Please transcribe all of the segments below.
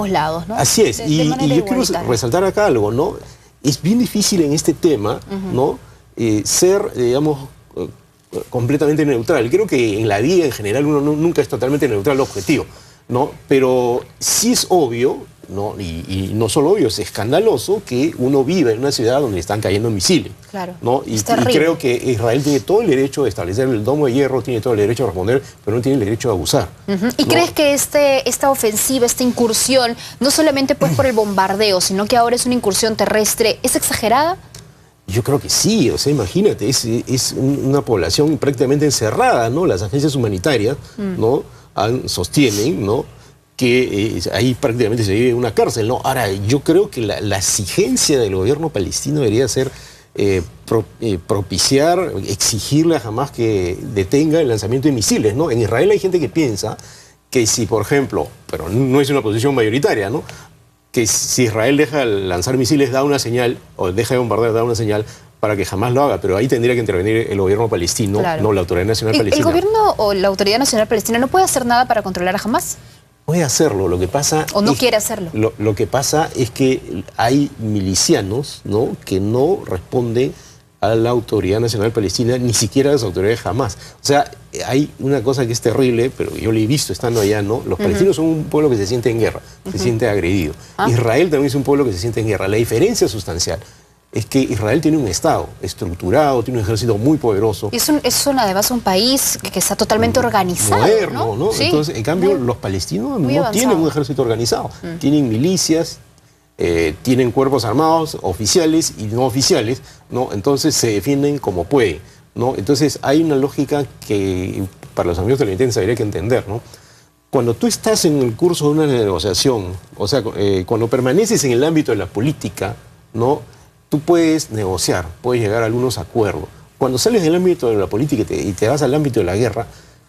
lados, ¿no? Así es, y yo quiero resaltar acá algo, ¿no? Es bien difícil en este tema, ¿no? Ser, digamos, completamente neutral. Creo que en la vida en general uno nunca es totalmente neutral objetivo, ¿no? Pero sí es obvio, ¿no? Y no solo obvio, es escandaloso que uno vive en una ciudad donde están cayendo misiles. Claro. ¿No? Y creo que Israel tiene todo el derecho de establecer el domo de hierro, tiene todo el derecho a responder, pero no tiene el derecho a abusar. ¿Y crees que esta ofensiva, esta incursión, no solamente pues por el bombardeo, sino que ahora es una incursión terrestre, es exagerada? Yo creo que sí, o sea, imagínate, es una población prácticamente encerrada, ¿no? Las agencias humanitarias, ¿no? Sostienen, ¿no? Que ahí prácticamente se vive una cárcel, ¿no? Ahora, yo creo que la exigencia del gobierno palestino debería ser propiciar, exigirle a Hamás que detenga el lanzamiento de misiles, ¿no? En Israel hay gente que piensa que si, por ejemplo, pero no es una posición mayoritaria, ¿no? Que si Israel deja de lanzar misiles da una señal, o deja de bombardear da una señal para que jamás lo haga, pero ahí tendría que intervenir el gobierno palestino, no la Autoridad Nacional Palestina. ¿El gobierno o la Autoridad Nacional Palestina no puede hacer nada para controlar a Hamás? Puede hacerlo, lo que pasa... ¿O no quiere hacerlo? Lo que pasa es que hay milicianos, ¿no? Que no responden a la Autoridad Nacional Palestina, ni siquiera a las autoridades Hamás. O sea, hay una cosa que es terrible, pero yo lo he visto estando allá, ¿no? Los palestinos son un pueblo que se siente en guerra, se siente agredido. Israel también es un pueblo que se siente en guerra. La diferencia sustancial es que Israel tiene un Estado estructurado, tiene un ejército muy poderoso. Es además un país que está totalmente organizado, moderno, ¿no? Sí, entonces, en cambio, los palestinos no tienen un ejército organizado. Tienen milicias, tienen cuerpos armados, oficiales y no oficiales, ¿no? Entonces se defienden como pueden, ¿no? Entonces hay una lógica que para los amigos televidentes habría que entender, ¿no? Cuando tú estás en el curso de una negociación, o sea, cuando permaneces en el ámbito de la política, ¿no? Tú puedes negociar, puedes llegar a algunos acuerdos. Cuando sales del ámbito de la política y te vas al ámbito de la guerra,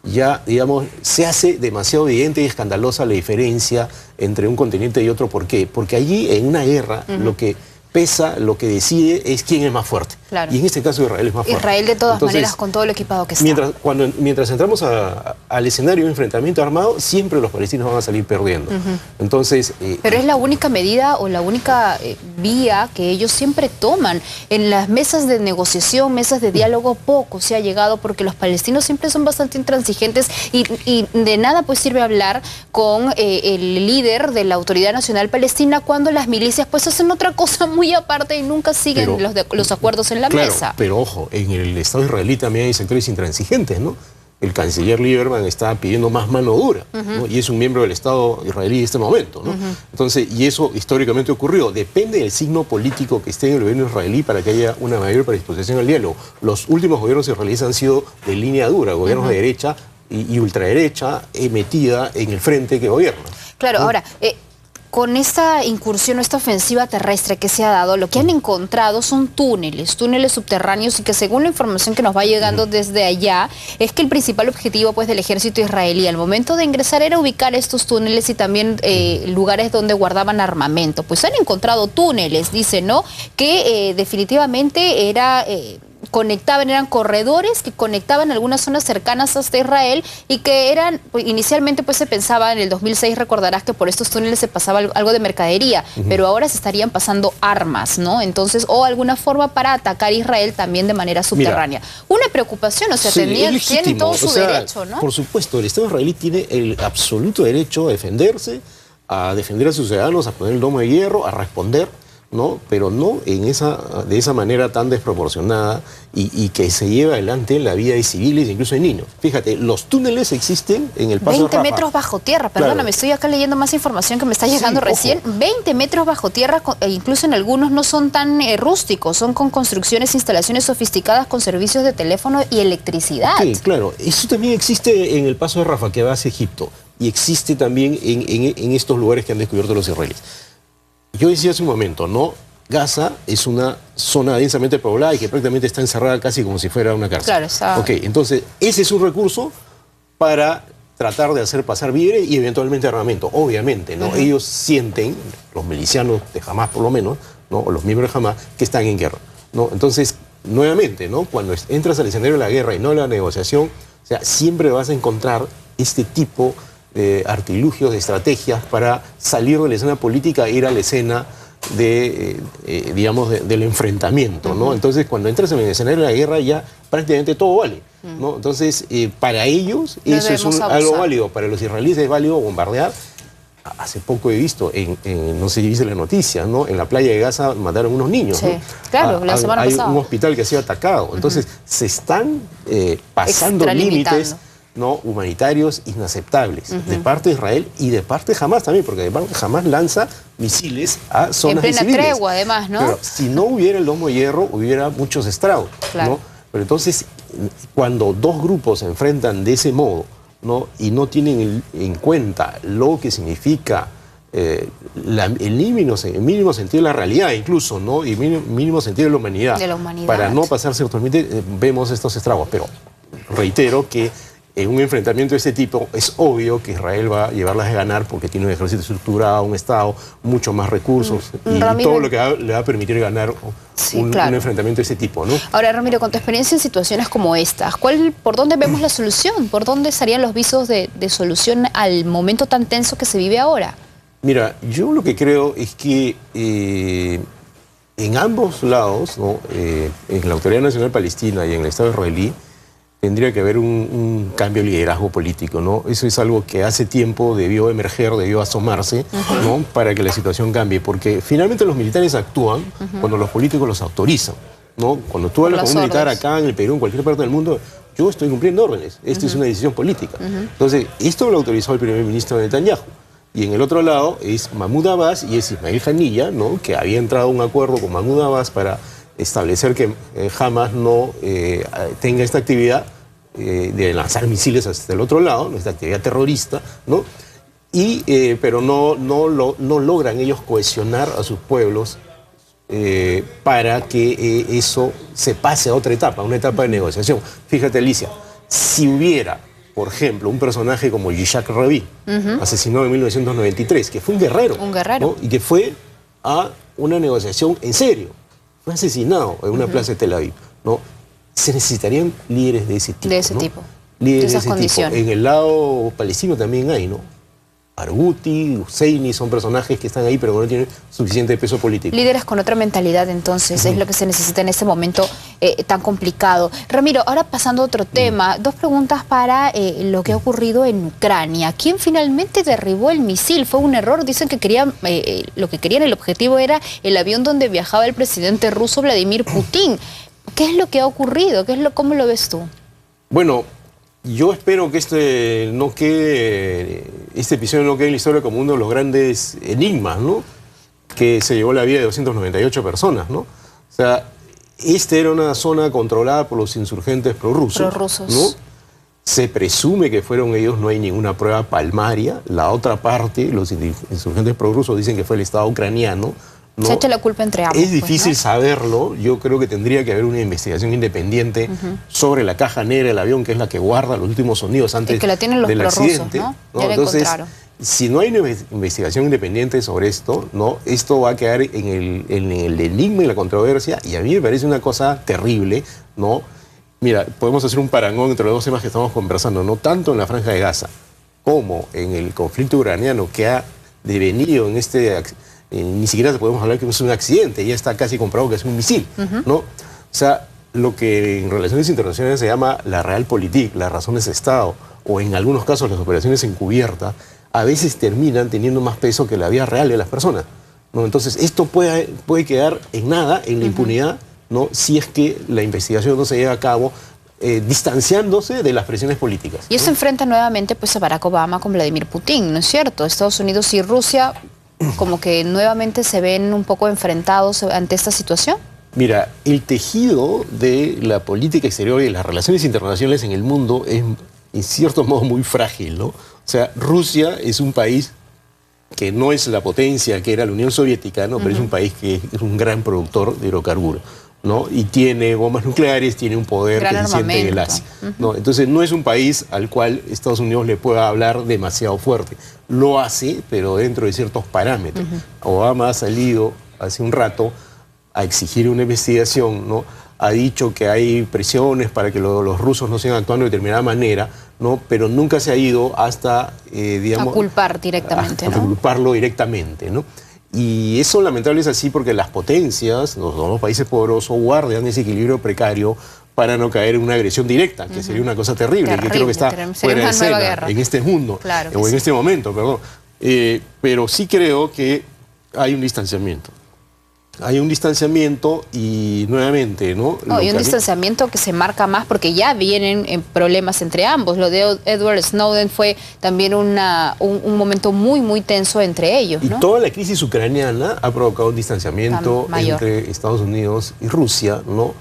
ya, digamos, se hace demasiado evidente y escandalosa la diferencia entre un continente y otro. ¿Por qué? Porque allí, en una guerra, lo que pesa, lo que decide es quién es más fuerte. Claro. Y en este caso Israel es más fuerte. Israel de todas maneras, con todo lo equipado que está. Mientras entramos al escenario de enfrentamiento armado, siempre los palestinos van a salir perdiendo. Entonces... Pero es la única medida o la única vía que ellos siempre toman. En las mesas de negociación, mesas de diálogo, poco se ha llegado porque los palestinos siempre son bastante intransigentes y de nada pues sirve hablar con el líder de la Autoridad Nacional Palestina cuando las milicias pues hacen otra cosa muy aparte y nunca siguen los acuerdos en la mesa. Pero ojo, en el Estado israelí también hay sectores intransigentes, ¿no? El canciller Lieberman está pidiendo más mano dura, ¿no? Y es un miembro del Estado israelí en este momento, ¿no? Entonces, y eso históricamente ocurrió. Depende del signo político que esté en el gobierno israelí para que haya una mayor predisposición al diálogo. Los últimos gobiernos israelíes han sido de línea dura, gobiernos de derecha y ultraderecha metida en el frente que gobierna. Claro, ahora... Con esta incursión, esta ofensiva terrestre que se ha dado, lo que han encontrado son túneles subterráneos y que según la información que nos va llegando desde allá, es que el principal objetivo pues del ejército israelí al momento de ingresar era ubicar estos túneles y también lugares donde guardaban armamento. Pues han encontrado túneles, dicen, ¿no? Que definitivamente eran corredores que conectaban algunas zonas cercanas hasta Israel y que eran, inicialmente pues se pensaba en el 2006, recordarás que por estos túneles se pasaba algo de mercadería, pero ahora se estarían pasando armas, ¿no? Entonces, o alguna forma para atacar a Israel también de manera subterránea. Una preocupación, o sea, sí, tienen todo su derecho, ¿no? Por supuesto, el Estado israelí tiene el absoluto derecho a defenderse, a defender a sus ciudadanos, a poner el domo de hierro, a responder, ¿no? Pero no de esa manera tan desproporcionada y que se lleva adelante la vida de civiles, incluso de niños. Fíjate, los túneles existen en el paso de Rafah. 20 metros bajo tierra, perdóname, estoy acá leyendo más información que me está llegando recién. Ojo. 20 metros bajo tierra, incluso en algunos no son tan rústicos, son con construcciones, instalaciones sofisticadas con servicios de teléfono y electricidad. Sí, claro, eso también existe en el paso de Rafah, que va hacia Egipto, y existe también en estos lugares que han descubierto los israelíes. Yo decía hace un momento, ¿no? Gaza es una zona densamente poblada y que prácticamente está encerrada casi como si fuera una cárcel. Claro, está... Ok, entonces ese es un recurso para tratar de hacer pasar víveres y eventualmente armamento. Obviamente, ¿no? Ellos sienten, los milicianos de Hamás por lo menos, ¿no? O los miembros de Hamás, que están en guerra, ¿no? Entonces, nuevamente, ¿no? Cuando entras al escenario de la guerra y no de la negociación, o sea, siempre vas a encontrar este tipo artilugios, de estrategias para salir de la escena política e ir a la escena digamos, del enfrentamiento, ¿no? Entonces, cuando entras en el escenario de la guerra, ya prácticamente todo vale, ¿no? Entonces, para ellos, no eso es algo válido. Para los israelíes es válido bombardear. Hace poco he visto, no sé si viste la noticia, ¿no? En la playa de Gaza mataron unos niños, sí, ¿no? Claro, la semana pasada. Hay un hospital que ha sido atacado. Entonces, se están pasando límites, ¿no? Humanitarios inaceptables de parte de Israel y de parte de Hamás también, porque de parte de Hamás lanza misiles a zonas civiles. En plena tregua, además, ¿no? Pero si no hubiera el domo de hierro, hubiera muchos estragos, claro, ¿no? Pero entonces, cuando dos grupos se enfrentan de ese modo, ¿no? Y no tienen en cuenta lo que significa el mínimo sentido de la realidad, incluso, ¿no? Y mínimo sentido de la humanidad. Para no pasarse totalmente, vemos estos estragos. Pero reitero que en un enfrentamiento de este tipo es obvio que Israel va a llevarlas a ganar porque tiene un ejército estructurado, un Estado, mucho más recursos y todo lo que le va a permitir ganar un enfrentamiento de este tipo, ¿no? Ahora, Ramiro, con tu experiencia en situaciones como estas, ¿por dónde vemos la solución? ¿Por dónde estarían los visos de solución al momento tan tenso que se vive ahora? Mira, yo lo que creo es que en ambos lados, ¿no? En la Autoridad Nacional Palestina y en el Estado israelí, tendría que haber un cambio de liderazgo político, ¿no? Eso es algo que hace tiempo debió emerger, debió asomarse, ¿no? Para que la situación cambie, porque finalmente los militares actúan cuando los políticos los autorizan, ¿no? Cuando tú hablas con un militar acá en el Perú, en cualquier parte del mundo, yo estoy cumpliendo órdenes, esto es una decisión política. Entonces, esto lo autorizó el primer ministro Netanyahu. Y en el otro lado es Mahmoud Abbas y es Ismail Haniyeh, ¿no? Que había entrado a un acuerdo con Mahmoud Abbas para establecer que Hamas no tenga esta actividad de lanzar misiles hasta el otro lado, esta actividad terrorista, ¿no? Pero no logran ellos cohesionar a sus pueblos para que eso se pase a otra etapa, una etapa de negociación. Fíjate, Alicia, si hubiera, por ejemplo, un personaje como Yitzhak Rabin, asesinado en 1993, que fue un guerrero, ¿no? Y que fue a una negociación en serio, fue asesinado en una plaza de Tel Aviv, ¿no? Se necesitarían líderes de ese tipo. De ese tipo. Líderes de ese tipo. En el lado palestino también hay, ¿no? Arguti, Husseini son personajes que están ahí pero no tienen suficiente peso político. Líderes con otra mentalidad, entonces, es lo que se necesita en este momento tan complicado. Ramiro, ahora pasando a otro tema, dos preguntas para lo que ha ocurrido en Ucrania. ¿Quién finalmente derribó el misil? ¿Fue un error? Dicen que querían, el objetivo era el avión donde viajaba el presidente ruso Vladimir Putin. ¿Qué es lo que ha ocurrido? ¿Cómo lo ves tú? Bueno, yo espero que este episodio no quede en la historia como uno de los grandes enigmas, ¿no? Que se llevó la vida de 298 personas, ¿no? O sea, esta era una zona controlada por los insurgentes prorrusos, ¿no? Se presume que fueron ellos, no hay ninguna prueba palmaria. La otra parte, los insurgentes prorrusos dicen que fue el Estado ucraniano, ¿no? Se echa la culpa entre ambos. Es difícil saberlo. Yo creo que tendría que haber una investigación independiente sobre la caja negra del avión, que es la que guarda los últimos sonidos antes del accidente, ¿no? Entonces, si no hay una investigación independiente sobre esto, ¿no? Esto va a quedar en el enigma y la controversia, y a mí me parece una cosa terrible, ¿no? Mira, podemos hacer un parangón entre los dos temas que estamos conversando, no tanto en la Franja de Gaza como en el conflicto ucraniano que ha devenido en este... ni siquiera podemos hablar que es un accidente, ya está casi comprobado que es un misil, ¿no? O sea, lo que en relaciones internacionales se llama la realpolitik, las razones de Estado, o en algunos casos las operaciones encubiertas, a veces terminan teniendo más peso que la vida real de las personas, ¿no? Entonces, esto puede quedar en nada, en la impunidad, ¿no? Si es que la investigación no se lleva a cabo distanciándose de las presiones políticas, ¿no? Y eso enfrenta nuevamente pues, a Barack Obama con Vladimir Putin, ¿no es cierto? Estados Unidos y Rusia como que nuevamente se ven un poco enfrentados ante esta situación. Mira, el tejido de la política exterior y las relaciones internacionales en el mundo es, en cierto modo, muy frágil, ¿no? O sea, Rusia es un país que no es la potencia que era la Unión Soviética, ¿no? Pero es un país que es un gran productor de hidrocarburos, ¿no? Y tiene bombas nucleares, tiene un poder que se siente en el Asia, ¿no? Entonces no es un país al cual Estados Unidos le pueda hablar demasiado fuerte. Lo hace, pero dentro de ciertos parámetros. Obama ha salido hace un rato a exigir una investigación, ¿no? ha dicho que hay presiones para que los rusos no sigan actuando de determinada manera, ¿no? Pero nunca se ha ido hasta, digamos... A culpar directamente, a culparlo directamente, ¿no? Y eso lamentable es así porque las potencias, los países poderosos, guardan ese equilibrio precario para no caer en una agresión directa, que sería una cosa terrible, que creo que está fuera de escena en este mundo, claro o en este momento, perdón. Pero sí creo que hay un distanciamiento. Hay un distanciamiento y nuevamente, ¿no? Hay un distanciamiento que se marca más porque ya vienen problemas entre ambos. Lo de Edward Snowden fue también un momento muy, muy tenso entre ellos, ¿no? Y toda la crisis ucraniana ha provocado un distanciamiento entre Estados Unidos y Rusia, ¿no?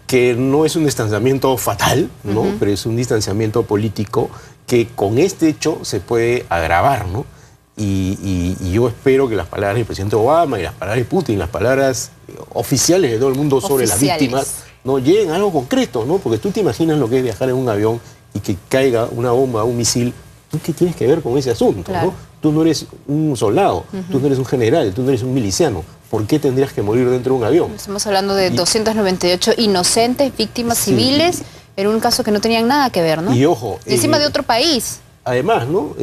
Que no es un distanciamiento fatal, ¿no? Pero es un distanciamiento político que con este hecho se puede agravar, ¿no? Y yo espero que las palabras del presidente Obama y las palabras de Putin, las palabras oficiales de todo el mundo sobre las víctimas, no lleguen a algo concreto, ¿no? Porque tú te imaginas lo que es viajar en un avión y que caiga una bomba, un misil. ¿Tú qué tienes que ver con ese asunto? Claro. ¿No? Tú no eres un soldado, tú no eres un general, tú no eres un miliciano. ¿Por qué tendrías que morir dentro de un avión? Estamos hablando de 298 inocentes víctimas civiles en un caso que no tenían nada que ver, ¿no? Y ojo... Y encima de otro país. Además, ¿no?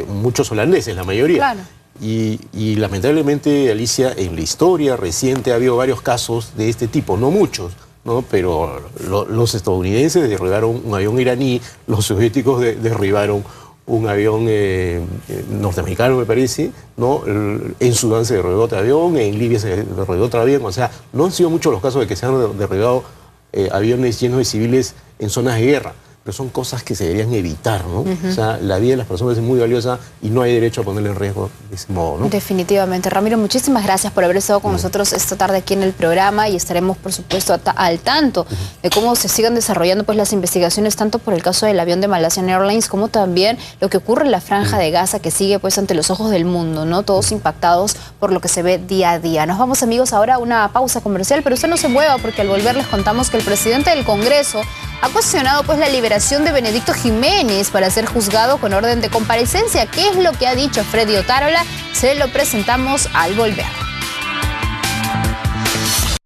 Muchos holandeses, la mayoría. Claro. Y lamentablemente, Alicia, en la historia reciente ha habido varios casos de este tipo, no muchos, ¿no? Pero los estadounidenses derribaron un avión iraní, los soviéticos derribaron un avión norteamericano, me parece, ¿no? En Sudán se derribó otro avión, en Libia se derribó otro avión. O sea, no han sido muchos los casos de que se han derribado aviones llenos de civiles en zonas de guerra. Pero son cosas que se deberían evitar, ¿no? O sea, la vida de las personas es muy valiosa y no hay derecho a ponerla en riesgo de ese modo, ¿no? Definitivamente. Ramiro, muchísimas gracias por haber estado con nosotros esta tarde aquí en el programa y estaremos, por supuesto, al tanto de cómo se sigan desarrollando pues las investigaciones, tanto por el caso del avión de Malaysian Airlines como también lo que ocurre en la Franja de Gaza, que sigue pues ante los ojos del mundo, ¿no? Todos impactados por lo que se ve día a día. Nos vamos, amigos, ahora a una pausa comercial, pero usted no se mueva porque al volver les contamos que el presidente del Congreso ha cuestionado pues la liberación de Benedicto Jiménez para ser juzgado con orden de comparecencia. ¿Qué es lo que ha dicho Freddy Otárola? Se lo presentamos al volver.